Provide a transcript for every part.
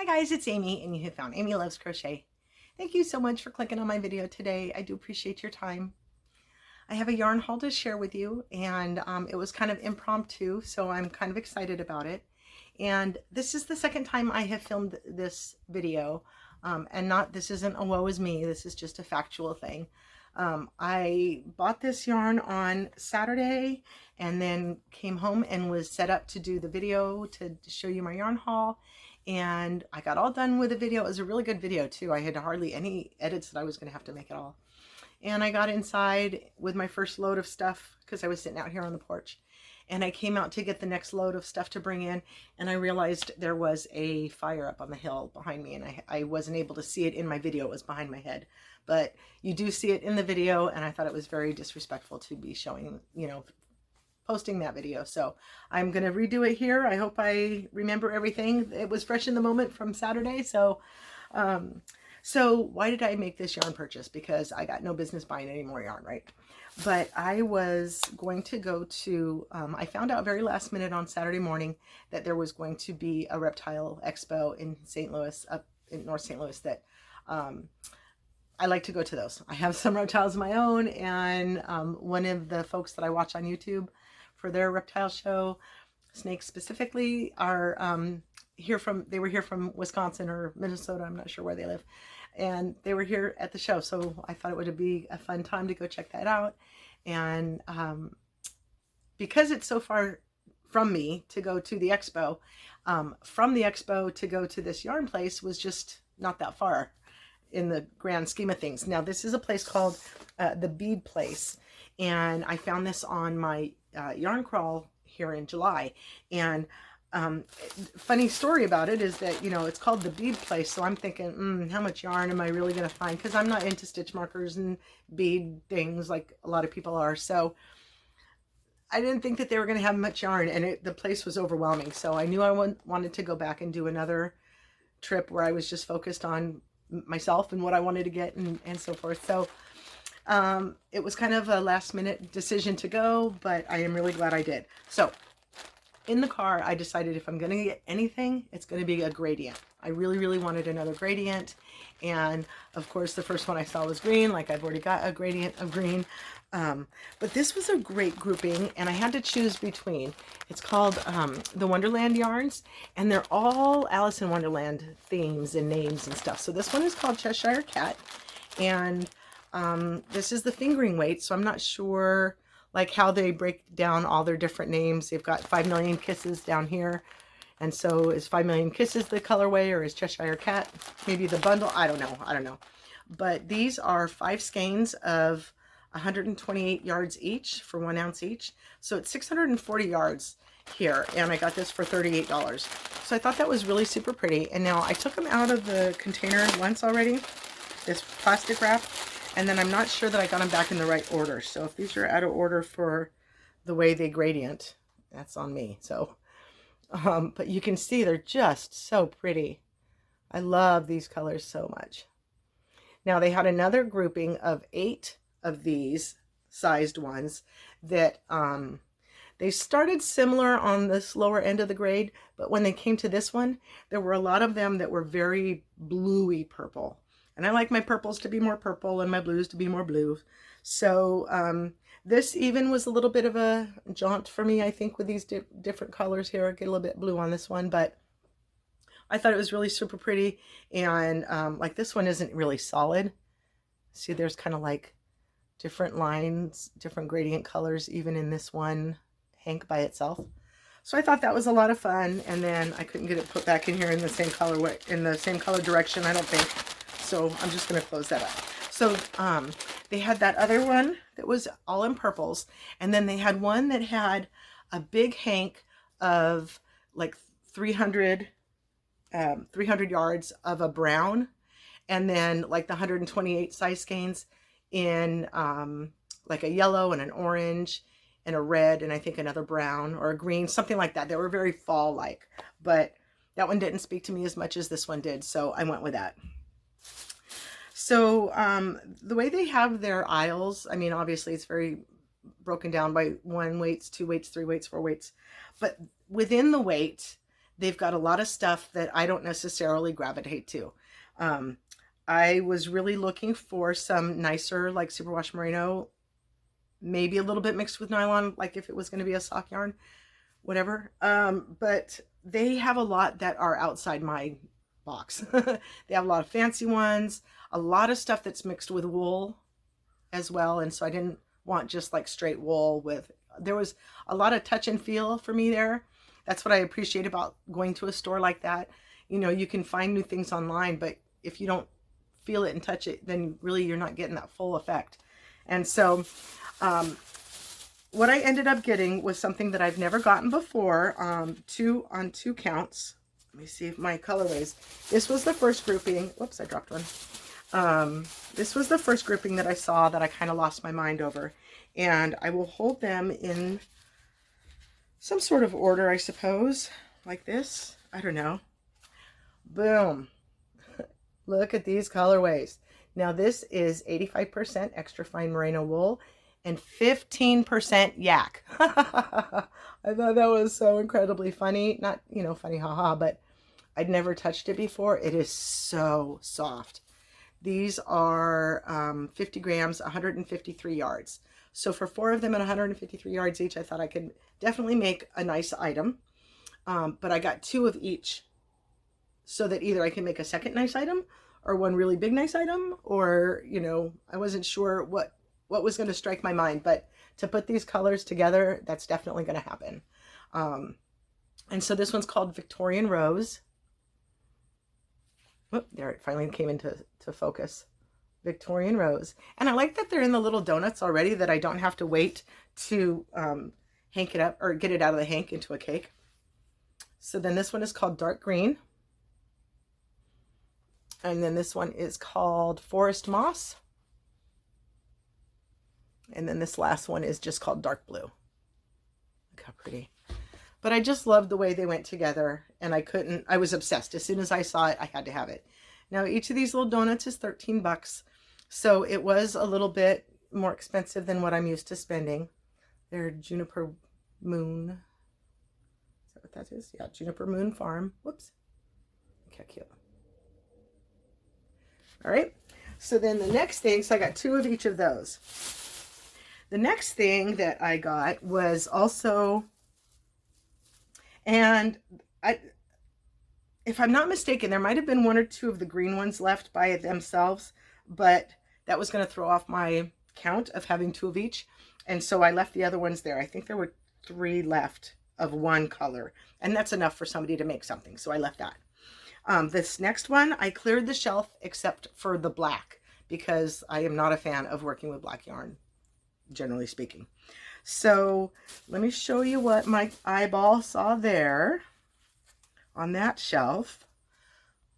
Hi guys, it's Amy and you have found Amy Loves Crochet. Thank you so much for clicking on my video today. I do appreciate your time. I have a yarn haul to share with you and it was kind of impromptu, so I'm kind of excited about it. And this is the second time I have filmed this video this isn't a woe is me, this is just a factual thing. I bought this yarn on Saturday and then came home and was set up to do the video to show you my yarn haul. And I got all done with the video. It was a really good video too. I had hardly any edits that I was going to have to make at all. And I got inside with my first load of stuff because I was sitting out here on the porch. And I came out to get the next load of stuff to bring in, and I realized there was a fire up on the hill behind me, and I wasn't able to see it in my video. It was behind my head. But you do see it in the video, and I thought it was very disrespectful to be showing, posting that video. So I'm going to redo it here. I hope I remember everything. It was fresh in the moment from Saturday. So why did I make this yarn purchase? Because I got no business buying any more yarn, right? But I was going to go to, I found out very last minute on Saturday morning that there was going to be a reptile expo in St. Louis, up in North St. Louis, that I like to go to those. I have some reptiles of my own, and one of the folks that I watch on YouTube for their reptile show, snakes specifically, are they were here from Wisconsin or Minnesota, I'm not sure where they live, and they were here at the show, so I thought it would be a fun time to go check that out. And because it's so far from me to go to the expo, from the expo to go to this yarn place was just not that far in the grand scheme of things. Now, this is a place called the Bead Place, and I found this on my yarn crawl here in July. And funny story about it is that, it's called the Bead Place, so I'm thinking, how much yarn am I really going to find? Because I'm not into stitch markers and bead things like a lot of people are. So I didn't think that they were going to have much yarn, and the place was overwhelming. So I knew I wanted to go back and do another trip where I was just focused on myself and what I wanted to get and so forth. So it was kind of a last minute decision to go, but I am really glad I did. So in the car, I decided if I'm going to get anything, it's going to be a gradient. I really, really wanted another gradient. And of course, the first one I saw was green, like I've already got a gradient of green. But this was a great grouping, and I had to choose between, it's called the Wonderland yarns, and they're all Alice in Wonderland themes and names and stuff. So this one is called Cheshire Cat, and this is the fingering weight, so I'm not sure like how they break down all their different names. They've got 5 Million Kisses down here. And so is 5 Million Kisses the colorway, or is Cheshire Cat maybe the bundle? I don't know. But these are 5 skeins of 128 yards each for 1 ounce each. So it's 640 yards here. And I got this for $38. So I thought that was really super pretty. And now I took them out of the container once already, this plastic wrap. And then I'm not sure that I got them back in the right order. So if these are out of order for the way they gradient, that's on me. So, but you can see they're just so pretty. I love these colors so much. Now they had another grouping of 8 of these sized ones that they started similar on this lower end of the grade, but when they came to this one, there were a lot of them that were very bluey purple. And I like my purples to be more purple and my blues to be more blue. So this even was a little bit of a jaunt for me, I think, with these different colors here. I get a little bit blue on this one, but I thought it was really super pretty. And like this one isn't really solid. See, there's kind of like different lines, different gradient colors, even in this one hank by itself. So I thought that was a lot of fun. And then I couldn't get it put back in here in the same color, in the same color direction, I don't think. So I'm just going to close that up. So they had that other one that was all in purples. And then they had one that had a big hank of like 300 yards of a brown. And then like the 128 size skeins in like a yellow and an orange and a red and I think another brown or a green, something like that. They were very fall-like. But that one didn't speak to me as much as this one did. So I went with that. So the way they have their aisles, I mean, obviously it's very broken down by 1 weights, 2 weights, 3 weights, 4 weights. But within the weight, they've got a lot of stuff that I don't necessarily gravitate to. I was really looking for some nicer, like superwash merino, maybe a little bit mixed with nylon, like if it was going to be a sock yarn, whatever. But they have a lot that are outside my box. They have a lot of fancy ones, a lot of stuff that's mixed with wool as well. And so I didn't want just like straight wool with, there was a lot of touch and feel for me there. That's what I appreciate about going to a store like that. You know, you can find new things online, but if you don't feel it and touch it, then really you're not getting that full effect. And so what I ended up getting was something that I've never gotten before, on two counts. Let me see if my colorways. This was the first grouping. Whoops, I dropped one. This was the first grouping that I saw that I kind of lost my mind over. And I will hold them in some sort of order, I suppose, like this. I don't know. Boom. Look at these colorways. Now this is 85% extra fine merino wool and 15% yak. I thought that was so incredibly funny. Not, you know, funny haha, but I'd never touched it before. It is so soft. These are 50 grams, 153 yards. So for 4 of them at 153 yards each, I thought I could definitely make a nice item. But I got 2 of each so that either I can make a second nice item or one really big nice item, or, you know, I wasn't sure what was going to strike my mind, but to put these colors together, that's definitely going to happen. And so this one's called Victorian Rose. Whoop, there, it finally came into focus. Victorian Rose. And I like that they're in the little donuts already, that I don't have to wait to hank it up or get it out of the hank into a cake. So then this one is called Dark Green. And then this one is called Forest Moss. And then this last one is just called Dark Blue. Look how pretty. But I just loved the way they went together, and I was obsessed. As soon as I saw it, I had to have it. Now each of these little donuts is 13 bucks. So it was a little bit more expensive than what I'm used to spending. They're Juniper Moon. Is that what that is? Yeah, Juniper Moon Farm. Whoops. Look how cute. All right. So then the next thing, so I got 2 of each of those. The next thing that I got was also, and if I'm not mistaken, there might have been 1 or 2 of the green ones left by themselves, but that was going to throw off my count of having 2 of each. And so I left the other ones there. I think there were 3 left of one color, and that's enough for somebody to make something. So I left that. This next one, I cleared the shelf except for the black, because I am not a fan of working with black yarn, generally speaking. So let me show you what my eyeball saw there on that shelf.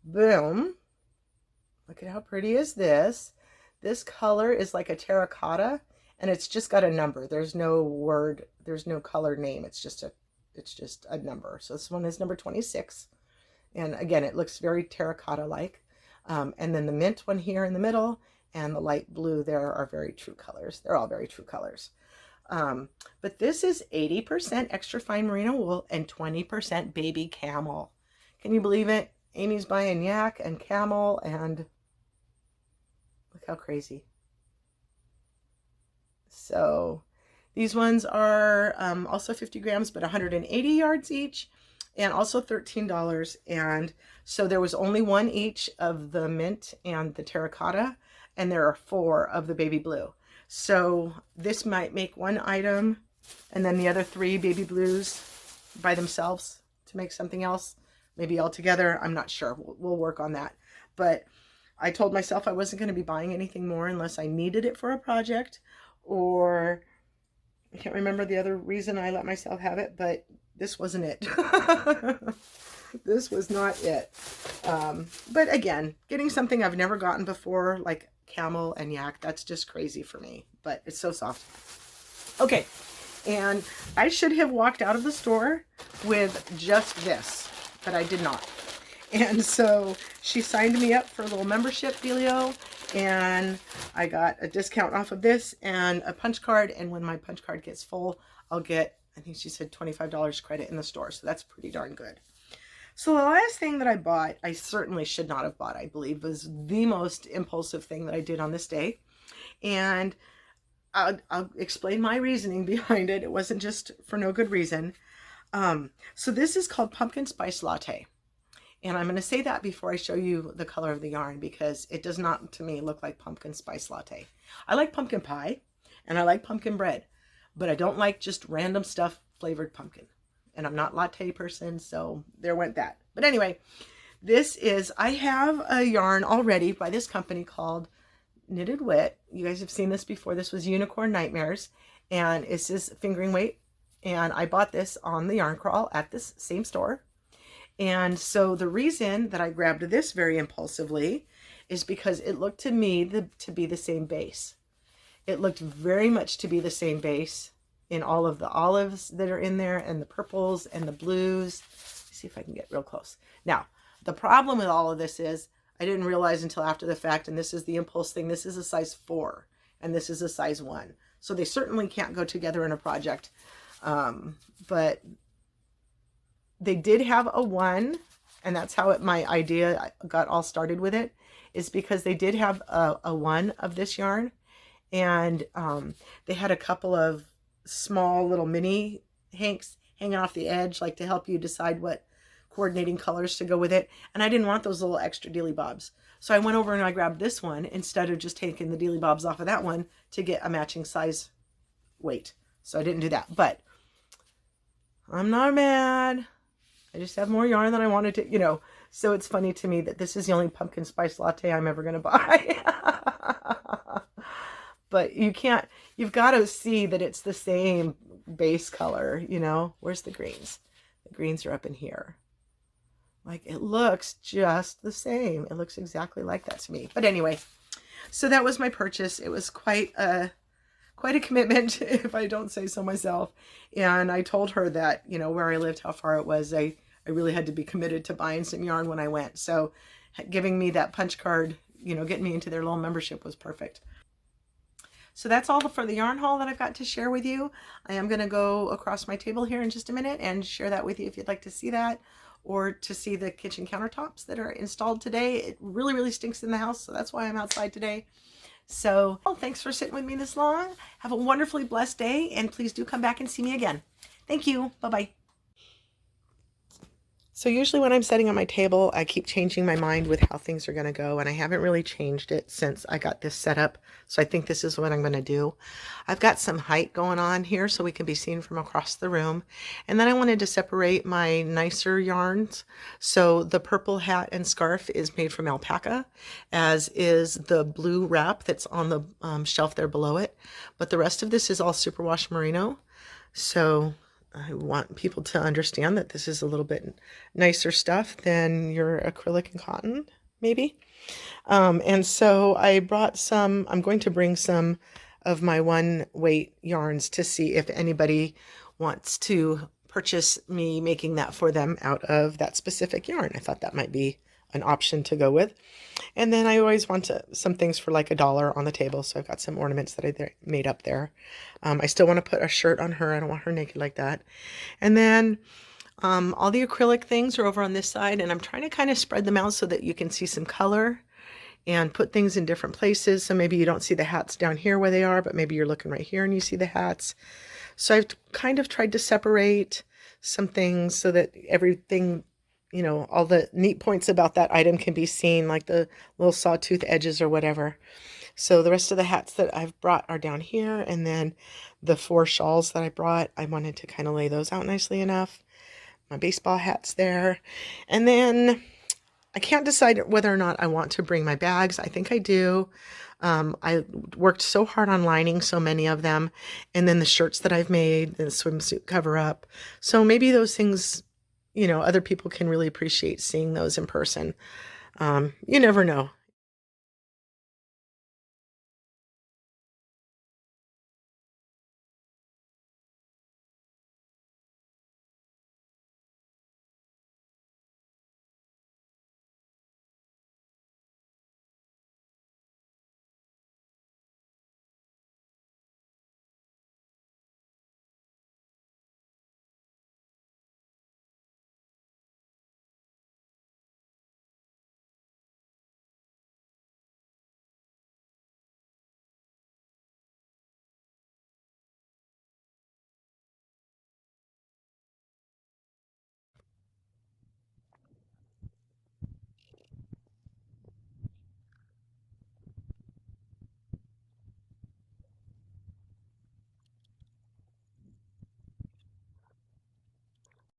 Boom. Look at how pretty is this. This color is like a terracotta, and it's just got a number. There's no word, there's no color name. It's just a number. So this one is number 26. And again, it looks very terracotta-like. And then the mint one here in the middle and the light blue there are very true colors. They're all very true colors. But this is 80% extra fine merino wool and 20% baby camel. Can you believe it? Amy's buying yak and camel, and look how crazy. So these ones are also 50 grams, but 180 yards each. And also $13. And so there was only 1 each of the mint and the terracotta, and there are 4 of the baby blue. So this might make 1 item, and then the other 3 baby blues by themselves to make something else, maybe all together. I'm not sure. We'll work on that. But I told myself I wasn't going to be buying anything more unless I needed it for a project, or I can't remember the other reason I let myself have it, but this wasn't it. This was not it. But again, getting something I've never gotten before, like camel and yak, that's just crazy for me. But it's so soft. Okay, and I should have walked out of the store with just this, but I did not. And so she signed me up for a little membership dealio, and I got a discount off of this and a punch card. And when my punch card gets full, I'll get, I think she said $25 credit in the store. So that's pretty darn good. So the last thing that I bought, I certainly should not have bought, I believe, was the most impulsive thing that I did on this day. And I'll explain my reasoning behind it. It wasn't just for no good reason. So this is called Pumpkin Spice Latte. And I'm going to say that before I show you the color of the yarn, because it does not, to me, look like pumpkin spice latte. I like pumpkin pie and I like pumpkin bread, but I don't like just random stuff flavored pumpkin. And I'm not latte person, so there went that. But anyway, I have a yarn already by this company called Knitted Wit. You guys have seen this before. This was Unicorn Nightmares, and it's this fingering weight. And I bought this on the yarn crawl at this same store. And so the reason that I grabbed this very impulsively is because it looked to me to be the same base. It looked very much to be the same base in all of the olives that are in there and the purples and the blues. Let's see if I can get real close. Now, the problem with all of this is I didn't realize until after the fact, and this is the impulse thing, this is a size 4 and this is a size 1. So they certainly can't go together in a project. But they did have a 1, and that's how my idea got all started with it, is because they did have a 1 of this yarn, and they had a couple of small little mini hanks hanging off the edge, like to help you decide what coordinating colors to go with it. And I didn't want those little extra dealy bobs, so I went over and I grabbed this one instead of just taking the dealy bobs off of that one to get a matching size weight. So I didn't do that, but I'm not mad. I just have more yarn than I wanted to, so it's funny to me that this is the only pumpkin spice latte I'm ever going to buy. But you've got to see that it's the same base color, Where's the greens? The greens are up in here. Like, it looks just the same. It looks exactly like that to me. But anyway, so that was my purchase. It was quite a commitment, if I don't say so myself. And I told her that, where I lived, how far it was, I really had to be committed to buying some yarn when I went. So giving me that punch card, getting me into their little membership was perfect. So that's all for the yarn haul that I've got to share with you. I am going to go across my table here in just a minute and share that with you if you'd like to see that, or to see the kitchen countertops that are installed today. It really, really stinks in the house, so that's why I'm outside today. So, thanks for sitting with me this long. Have a wonderfully blessed day, and please do come back and see me again. Thank you. Bye-bye. So usually when I'm setting on my table, I keep changing my mind with how things are going to go, and I haven't really changed it since I got this set up. So I think this is what I'm going to do. I've got some height going on here so we can be seen from across the room. And then I wanted to separate my nicer yarns. So the purple hat and scarf is made from alpaca, as is the blue wrap that's on the shelf there below it. But the rest of this is all superwash merino. So I want people to understand that this is a little bit nicer stuff than your acrylic and cotton, maybe. And so I brought some, I'm going to bring some of my 1 weight yarns to see if anybody wants to purchase me making that for them out of that specific yarn. I thought that might be an option to go with. And then I always want some things for like $1 on the table. So I've got some ornaments that I made up there. I still want to put a shirt on her. I don't want her naked like that. And then all the acrylic things are over on this side, and I'm trying to kind of spread them out so that you can see some color and put things in different places. So maybe you don't see the hats down here where they are, but maybe you're looking right here and you see the hats. So I've kind of tried to separate some things so that everything, all the neat points about that item can be seen, like the little sawtooth edges or whatever. So the rest of the hats that I've brought are down here, and then the 4 shawls that I brought, I wanted to kind of lay those out nicely enough. My baseball hat's there. And then I can't decide whether or not I want to bring my bags. I think I do. I worked so hard on lining so many of them, and then the shirts that I've made, the swimsuit cover up. So maybe those things, other people can really appreciate seeing those in person. You never know.